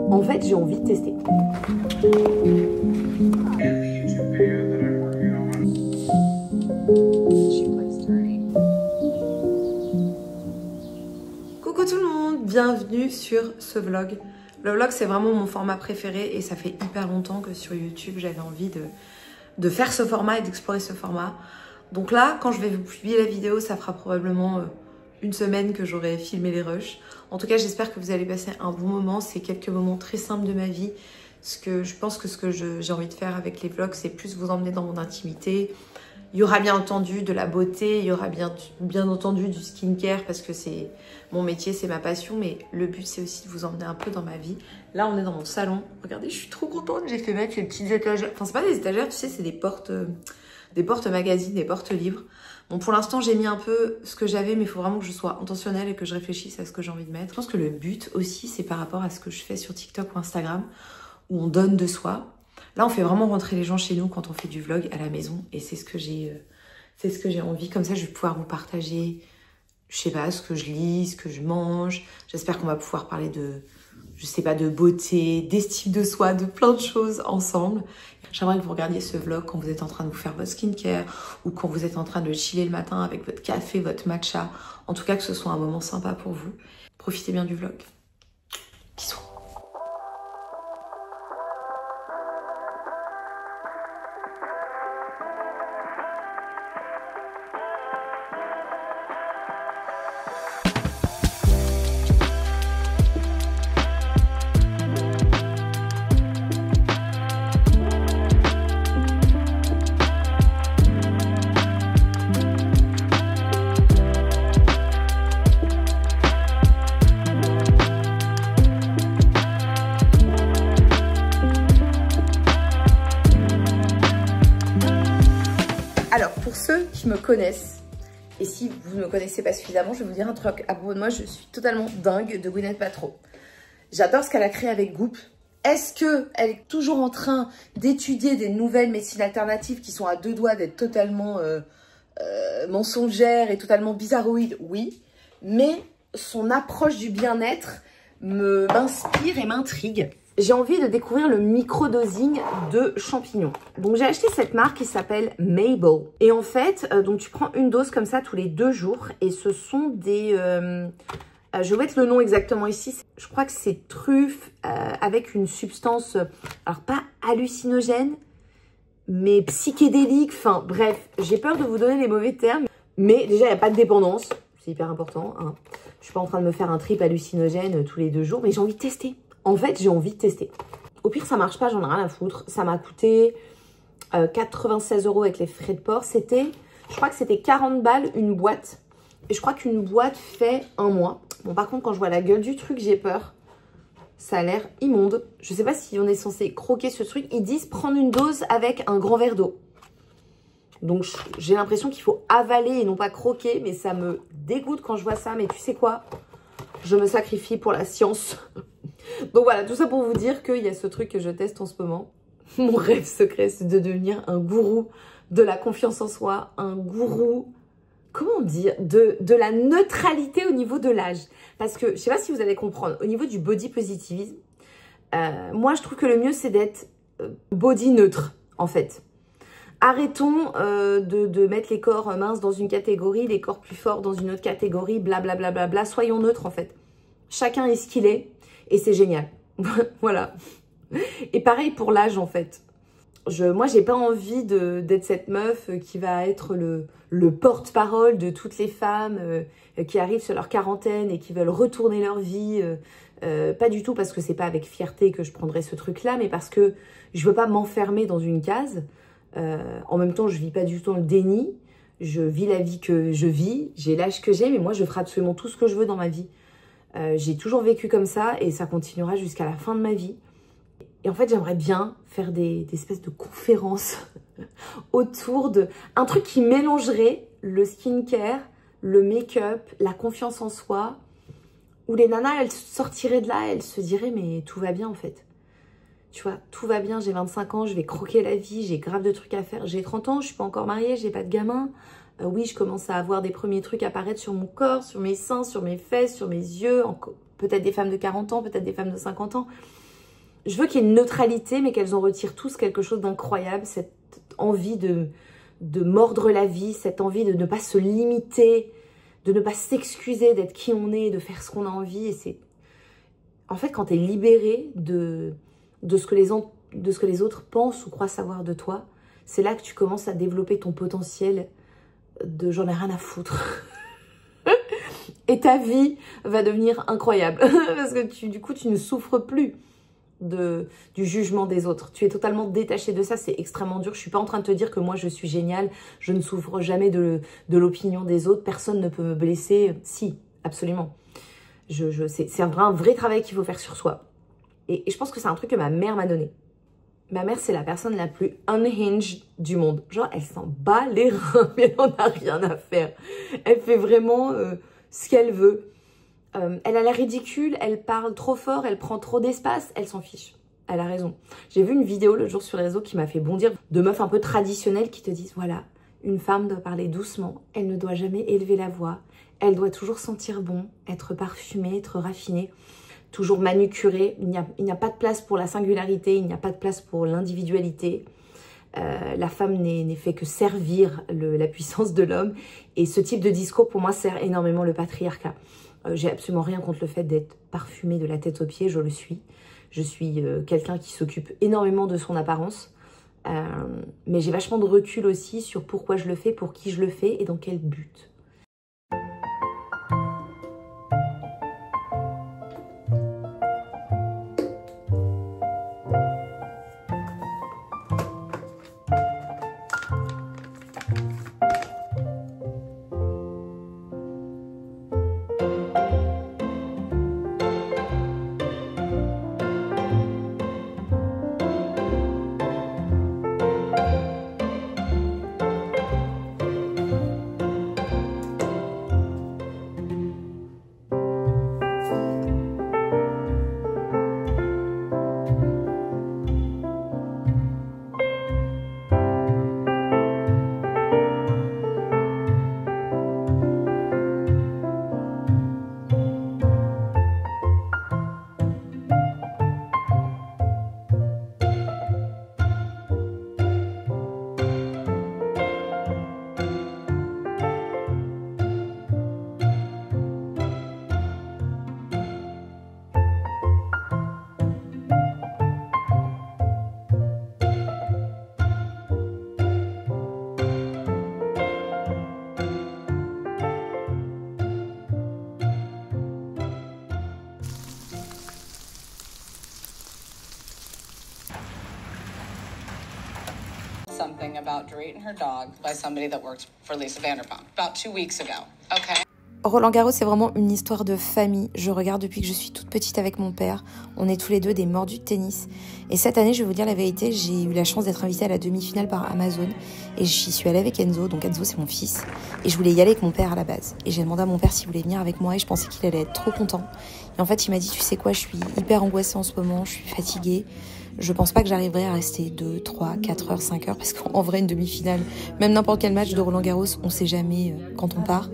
En fait, j'ai envie de tester. Coucou tout le monde, bienvenue sur ce vlog. Le vlog, c'est vraiment mon format préféré et ça fait hyper longtemps que sur YouTube, j'avais envie de faire ce format et d'explorer ce format. Donc là, quand je vais vous publier la vidéo, ça fera probablement une semaine que j'aurai filmé les rushs. En tout cas, j'espère que vous allez passer un bon moment. C'est quelques moments très simples de ma vie. Je pense que ce que j'ai envie de faire avec les vlogs, c'est plus vous emmener dans mon intimité. Il y aura bien entendu de la beauté, il y aura bien entendu du skincare parce que c'est mon métier, c'est ma passion. Mais le but, c'est aussi de vous emmener un peu dans ma vie. Là, on est dans mon salon. Regardez, je suis trop contente. J'ai fait mettre les petites étagères. Enfin, c'est pas des étagères, tu sais, c'est des portes magazines, des portes livres. Bon, pour l'instant, j'ai mis un peu ce que j'avais, mais il faut vraiment que je sois intentionnelle et que je réfléchisse à ce que j'ai envie de mettre. Je pense que le but aussi, c'est par rapport à ce que je fais sur TikTok ou Instagram, où on donne de soi. Là, on fait vraiment rentrer les gens chez nous quand on fait du vlog à la maison. Et c'est ce que j'ai envie. Comme ça, je vais pouvoir vous partager, je sais pas, ce que je lis, ce que je mange. J'espère qu'on va pouvoir parler de, je sais pas, de beauté, d'estime de soi, de plein de choses ensemble. J'aimerais que vous regardiez ce vlog quand vous êtes en train de vous faire votre skincare ou quand vous êtes en train de chiller le matin avec votre café, votre matcha. En tout cas, que ce soit un moment sympa pour vous. Profitez bien du vlog. Bisous. Alors, pour ceux qui me connaissent, et si vous ne me connaissez pas suffisamment, je vais vous dire un truc à propos de moi. Je suis totalement dingue de Gwyneth Paltrow. J'adore ce qu'elle a créé avec Goop. Est-ce qu'elle est toujours en train d'étudier des nouvelles médecines alternatives qui sont à deux doigts d'être totalement mensongères et totalement bizarroïdes? Oui. Mais son approche du bien-être m'inspire et m'intrigue. J'ai envie de découvrir le microdosing de champignons. Donc j'ai acheté cette marque qui s'appelle Mabel. Et en fait, donc tu prends une dose comme ça tous les 2 jours. Et ce sont des... je vais mettre le nom exactement ici. Je crois que c'est truffe avec une substance, alors pas hallucinogène, mais psychédélique. Enfin bref, j'ai peur de vous donner les mauvais termes. Mais déjà, il n'y a pas de dépendance. C'est hyper important. Hein. Je suis pas en train de me faire un trip hallucinogène tous les 2 jours. Mais j'ai envie de tester. En fait, j'ai envie de tester. Au pire, ça marche pas, j'en ai rien à foutre. Ça m'a coûté 96 € avec les frais de port. Je crois que c'était 40 balles une boîte. Et je crois qu'une boîte fait 1 mois. Bon, par contre, quand je vois la gueule du truc, j'ai peur. Ça a l'air immonde. Je sais pas si on est censé croquer ce truc. Ils disent prendre une dose avec un grand verre d'eau. Donc, j'ai l'impression qu'il faut avaler et non pas croquer. Mais ça me dégoûte quand je vois ça. Mais tu sais quoi? Je me sacrifie pour la science. Donc voilà, tout ça pour vous dire qu'il y a ce truc que je teste en ce moment. Mon rêve secret, c'est de devenir un gourou de la confiance en soi, un gourou, comment dire, de la neutralité au niveau de l'âge. Parce que, je sais pas si vous allez comprendre, au niveau du body positivisme, moi je trouve que le mieux c'est d'être body neutre, en fait. Arrêtons de mettre les corps minces dans une catégorie, les corps plus forts dans une autre catégorie, blablabla. Bla, bla, bla. Soyons neutres, en fait. Chacun est ce qu'il est. Et c'est génial. Voilà. Et pareil pour l'âge, en fait. Moi, j'ai pas envie d'être cette meuf qui va être le porte-parole de toutes les femmes qui arrivent sur leur quarantaine et qui veulent retourner leur vie. Pas du tout parce que c'est pas avec fierté que je prendrai ce truc-là, mais parce que je veux pas m'enfermer dans une case. En même temps, je vis pas du tout dans le déni. Je vis la vie que je vis. J'ai l'âge que j'ai, mais moi, je ferai absolument tout ce que je veux dans ma vie. J'ai toujours vécu comme ça et ça continuera jusqu'à la fin de ma vie. Et en fait, j'aimerais bien faire des espèces de conférences autour de... Un truc qui mélangerait le skincare, le make-up, la confiance en soi, où les nanas, elles sortiraient de là, elles se diraient, mais tout va bien en fait. Tu vois, tout va bien, j'ai 25 ans, je vais croquer la vie, j'ai grave de trucs à faire. J'ai 30 ans, je suis pas encore mariée, j'ai pas de gamin. Oui, je commence à avoir des premiers trucs apparaître sur mon corps, sur mes seins, sur mes fesses, sur mes yeux. Peut-être des femmes de 40 ans, peut-être des femmes de 50 ans. Je veux qu'il y ait une neutralité, mais qu'elles en retirent tous quelque chose d'incroyable. Cette envie de mordre la vie, cette envie de ne pas se limiter, de ne pas s'excuser d'être qui on est, de faire ce qu'on a envie. Et c'est... En fait, quand tu es libéré de ce que les autres pensent ou croient savoir de toi, c'est là que tu commences à développer ton potentiel de j'en ai rien à foutre. Et ta vie va devenir incroyable. Parce que du coup, tu ne souffres plus du jugement des autres. Tu es totalement détaché de ça. C'est extrêmement dur. Je ne suis pas en train de te dire que moi, je suis géniale. Je ne souffre jamais de l'opinion des autres. Personne ne peut me blesser. Si, absolument. C'est un vrai travail qu'il faut faire sur soi. Et je pense que c'est un truc que ma mère m'a donné. Ma mère, c'est la personne la plus unhinged du monde. Genre, elle s'en bat les reins, mais elle n'en a rien à faire. Elle fait vraiment ce qu'elle veut. Elle a l'air ridicule, elle parle trop fort, elle prend trop d'espace, elle s'en fiche. Elle a raison. J'ai vu une vidéo l'autre jour sur les réseaux qui m'a fait bondir, de meufs un peu traditionnelles qui te disent, voilà, une femme doit parler doucement, elle ne doit jamais élever la voix, elle doit toujours sentir bon, être parfumée, être raffinée. Toujours manucurée, il n'y a pas de place pour la singularité, il n'y a pas de place pour l'individualité. La femme n'est fait que servir la puissance de l'homme. Et ce type de discours, pour moi, sert énormément le patriarcat. J'ai absolument rien contre le fait d'être parfumée de la tête aux pieds, je le suis. Je suis quelqu'un qui s'occupe énormément de son apparence. Mais j'ai vachement de recul aussi sur pourquoi je le fais, pour qui je le fais et dans quel but. Something about Dorit and her dog by somebody that works for Lisa Vanderpump about 2 weeks ago. Okay. Roland Garros, c'est vraiment une histoire de famille. Je regarde depuis que je suis toute petite avec mon père. On est tous les deux des mordus de tennis. Et cette année, je vais vous dire la vérité, j'ai eu la chance d'être invitée à la demi-finale par Amazon. Et j'y suis allée avec Enzo. Donc Enzo, c'est mon fils. Et je voulais y aller avec mon père à la base. Et j'ai demandé à mon père s'il voulait venir avec moi. Et je pensais qu'il allait être trop content. Et en fait, il m'a dit, tu sais quoi, je suis hyper angoissée en ce moment. Je suis fatiguée. Je pense pas que j'arriverai à rester 2, 3, 4 heures, 5 heures. Parce qu'en vrai, une demi-finale, même n'importe quel match de Roland Garros, on sait jamais quand on part.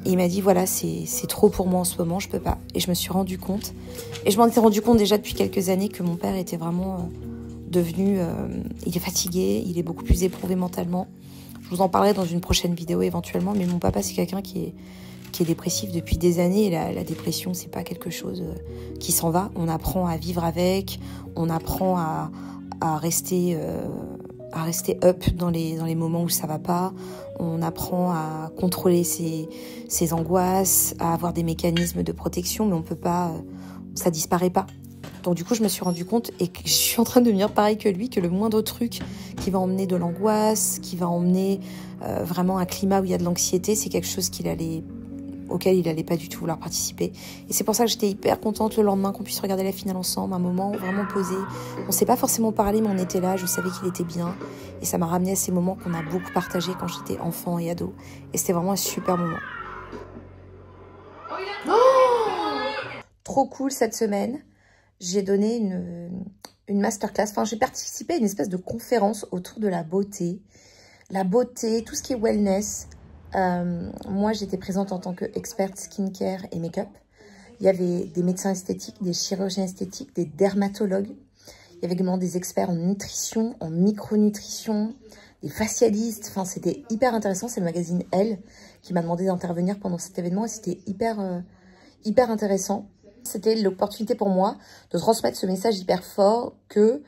Et il m'a dit, voilà, c'est trop pour moi en ce moment, je peux pas. Et je me suis rendu compte. Et je m'en étais rendu compte déjà depuis quelques années que mon père était vraiment devenu... il est fatigué, il est beaucoup plus éprouvé mentalement. Je vous en parlerai dans une prochaine vidéo éventuellement, mais mon papa, c'est quelqu'un qui est dépressif depuis des années. Et la dépression, c'est pas quelque chose qui s'en va. On apprend à vivre avec, on apprend à rester up dans les moments où ça va pas. On apprend à contrôler ses angoisses, à avoir des mécanismes de protection, mais on peut pas, ça disparaît pas. Donc du coup, je me suis rendu compte et que je suis en train de devenir pareil que lui, que le moindre truc qui va emmener de l'angoisse, qui va emmener vraiment un climat où il y a de l'anxiété, c'est quelque chose auquel il allait pas du tout vouloir participer. Et c'est pour ça que j'étais hyper contente le lendemain qu'on puisse regarder la finale ensemble, un moment vraiment posé. On s'est pas forcément parlé, mais on était là, je savais qu'il était bien. Et ça m'a ramené à ces moments qu'on a beaucoup partagés quand j'étais enfant et ado. Et c'était vraiment un super moment. Oh, trop cool cette semaine. J'ai donné une masterclass. Enfin, j'ai participé à une espèce de conférence autour de la beauté. La beauté, tout ce qui est wellness. Moi, j'étais présente en tant qu'experte skincare et make-up. Il y avait des médecins esthétiques, des chirurgiens esthétiques, des dermatologues. Il y avait également des experts en nutrition, en micronutrition, des facialistes. Enfin, c'était hyper intéressant. C'est le magazine Elle qui m'a demandé d'intervenir pendant cet événement et c'était hyper intéressant. C'était l'opportunité pour moi de transmettre ce message hyper fort que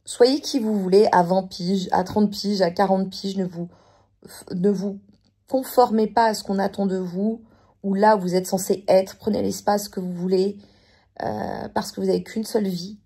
soyez qui vous voulez à 20 piges, à 30 piges, à 40 piges. Ne vous conformez pas à ce qu'on attend de vous ou là où vous êtes censé être. Prenez l'espace que vous voulez parce que vous n'avez qu'une seule vie.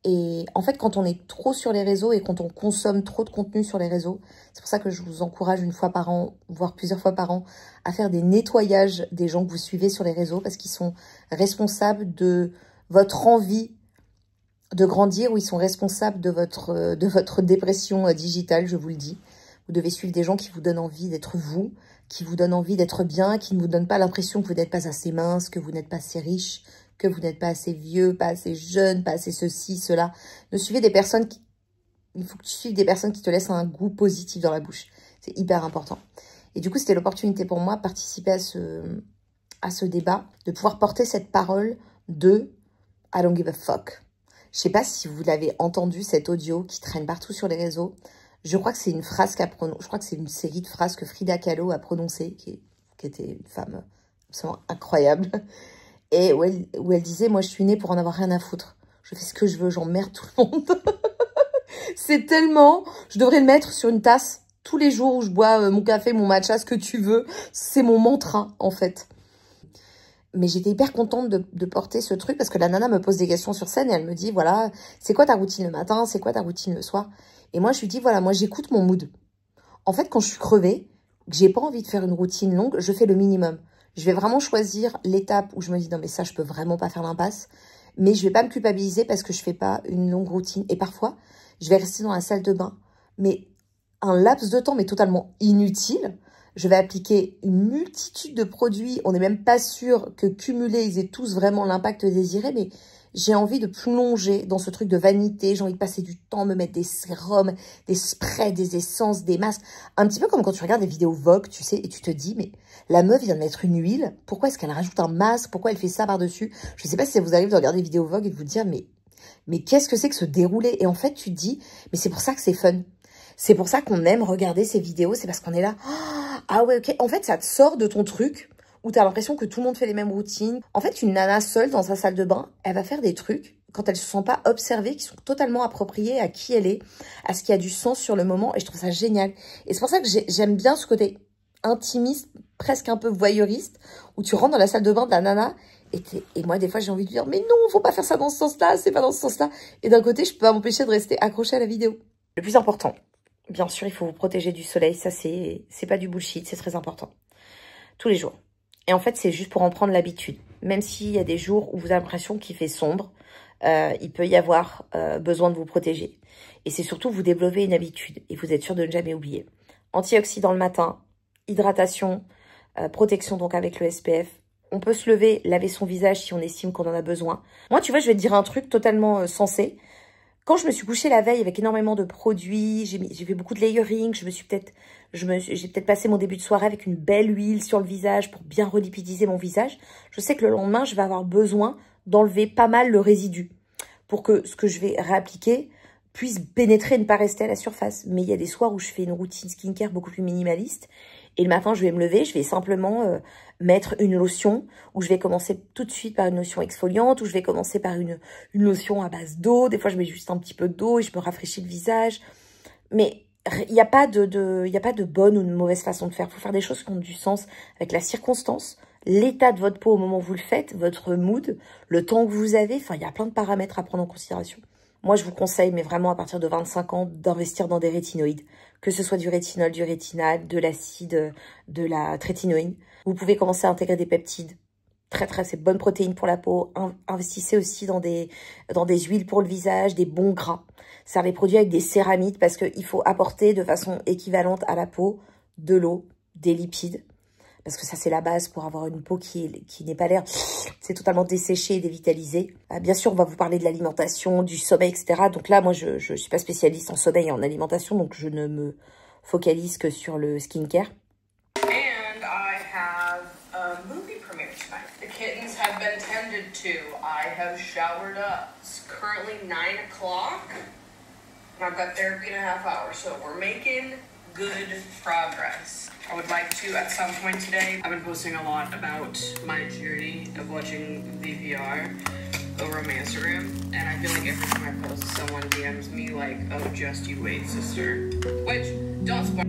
Et en fait, quand on est trop sur les réseaux et quand on consomme trop de contenu sur les réseaux, c'est pour ça que je vous encourage une fois par an, voire plusieurs fois par an, à faire des nettoyages des gens que vous suivez sur les réseaux parce qu'ils sont responsables de votre envie de grandir ou ils sont responsables de votre dépression digitale, je vous le dis. Vous devez suivre des gens qui vous donnent envie d'être vous, qui vous donnent envie d'être bien, qui ne vous donnent pas l'impression que vous n'êtes pas assez mince, que vous n'êtes pas assez riche, que vous n'êtes pas assez vieux, pas assez jeune, pas assez ceci, cela. Ne suivez des personnes qui... Il faut que tu suives des personnes qui te laissent un goût positif dans la bouche. C'est hyper important. Et du coup, c'était l'opportunité pour moi de participer à ce débat, de pouvoir porter cette parole de « I don't give a fuck ». Je sais pas si vous l'avez entendu, cet audio qui traîne partout sur les réseaux. Je crois que c'est une phrase je crois que c'est une série de phrases que Frida Kahlo a prononcées, qui était une femme absolument incroyable. Et où elle disait, moi je suis née pour en avoir rien à foutre. Je fais ce que je veux, j'emmerde tout le monde. C'est tellement... Je devrais le mettre sur une tasse tous les jours où je bois mon café, mon matcha, ce que tu veux. C'est mon mantra en fait. Mais j'étais hyper contente de porter ce truc parce que la nana me pose des questions sur scène et elle me dit, voilà, c'est quoi ta routine le matin? C'est quoi ta routine le soir? Et moi je lui dis, voilà, moi j'écoute mon mood. En fait, quand je suis crevée, que j'ai pas envie de faire une routine longue, je fais le minimum. Je vais vraiment choisir l'étape où je me dis, non mais ça, je peux vraiment pas faire l'impasse. Mais je vais pas me culpabiliser parce que je fais pas une longue routine. Et parfois, je vais rester dans la salle de bain. Mais un laps de temps, mais totalement inutile. Je vais appliquer une multitude de produits. On n'est même pas sûr que cumulés, ils aient tous vraiment l'impact désiré. Mais j'ai envie de plonger dans ce truc de vanité. J'ai envie de passer du temps, me mettre des sérums, des sprays, des essences, des masques. Un petit peu comme quand tu regardes des vidéos Vogue, tu sais, et tu te dis, mais la meuf vient de mettre une huile. Pourquoi est-ce qu'elle rajoute un masque? Pourquoi elle fait ça par-dessus? Je ne sais pas si ça vous arrive de regarder des vidéos Vogue et de vous dire, mais qu'est-ce que c'est que ce déroulé? Et en fait, tu te dis, mais c'est pour ça que c'est fun. C'est pour ça qu'on aime regarder ces vidéos. C'est parce qu'on est là. Ah ouais, ok. En fait, ça te sort de ton truc où tu as l'impression que tout le monde fait les mêmes routines. En fait, une nana seule dans sa salle de bain, elle va faire des trucs quand elle ne se sent pas observée, qui sont totalement appropriés à qui elle est, à ce qui a du sens sur le moment. Et je trouve ça génial. Et c'est pour ça que j'aime bien ce côté intimiste, presque un peu voyeuriste, où tu rentres dans la salle de bain de la nana et moi, des fois, j'ai envie de dire, mais non, faut pas faire ça dans ce sens-là, c'est pas dans ce sens-là. Et d'un côté, je peux pas m'empêcher de rester accrochée à la vidéo. Le plus important, bien sûr, il faut vous protéger du soleil. Ça, c'est pas du bullshit, c'est très important. Tous les jours. Et en fait, c'est juste pour en prendre l'habitude. Même s'il y a des jours où vous avez l'impression qu'il fait sombre, il peut y avoir besoin de vous protéger. Et c'est surtout vous développer une habitude. Et vous êtes sûr de ne jamais oublier. Antioxydants le matin, hydratation, protection donc avec le SPF. On peut se lever, laver son visage si on estime qu'on en a besoin. Moi, tu vois, je vais te dire un truc totalement sensé. Quand je me suis couchée la veille avec énormément de produits, j'ai fait beaucoup de layering, j'ai peut-être passé mon début de soirée avec une belle huile sur le visage pour bien relipidiser mon visage. Je sais que le lendemain, je vais avoir besoin d'enlever pas mal le résidu pour que ce que je vais réappliquer puisse pénétrer et ne pas rester à la surface. Mais il y a des soirs où je fais une routine skincare beaucoup plus minimaliste. Et le matin, je vais me lever, je vais simplement mettre une lotion, où je vais commencer tout de suite par une lotion exfoliante, où je vais commencer par une lotion à base d'eau. Des fois, je mets juste un petit peu d'eau et je me rafraîchis le visage. Mais il n'y a pas de bonne ou de mauvaise façon de faire. Il faut faire des choses qui ont du sens avec la circonstance, l'état de votre peau au moment où vous le faites, votre mood, le temps que vous avez. Enfin, il y a plein de paramètres à prendre en considération. Moi, je vous conseille, mais vraiment à partir de 25 ans, d'investir dans des rétinoïdes. Que ce soit du rétinol, du rétinal, de l'acide, de la trétinoïne. Vous pouvez commencer à intégrer des peptides. C'est bonne protéine pour la peau. Investissez aussi dans des huiles pour le visage, des bons gras. Servez les produits avec des céramides parce qu'il faut apporter de façon équivalente à la peau de l'eau, des lipides. parce que ça c'est la base pour avoir une peau qui n'ait pas l'air, c'est totalement desséché et dévitalisé. Bien sûr, on va vous parler de l'alimentation, du sommeil, etc. Donc là, moi, je suis pas spécialiste en sommeil et en alimentation, donc je ne me focalise que sur le skincare. And I have a movie premiere tonight. The kittens have been tended to. I have showered up. It's currently 9 o'clock. And I've got therapy in a half hour, so we're making good progress. I would like to, at some point today, I've been posting a lot about my journey of watching VPR over on my Instagram, and I feel like every time I post, someone DMs me like, oh, just you wait, sister. Which, don't spoil.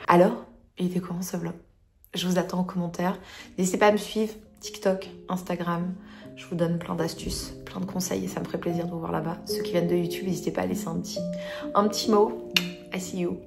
Alors, il était comment ce vlog? Je vous attends en commentaire. N'hésitez pas à me suivre, TikTok, Instagram. Je vous donne plein d'astuces, plein de conseils et ça me ferait plaisir de vous voir là-bas. Ceux qui viennent de YouTube, n'hésitez pas à laisser un petit mot. I see you.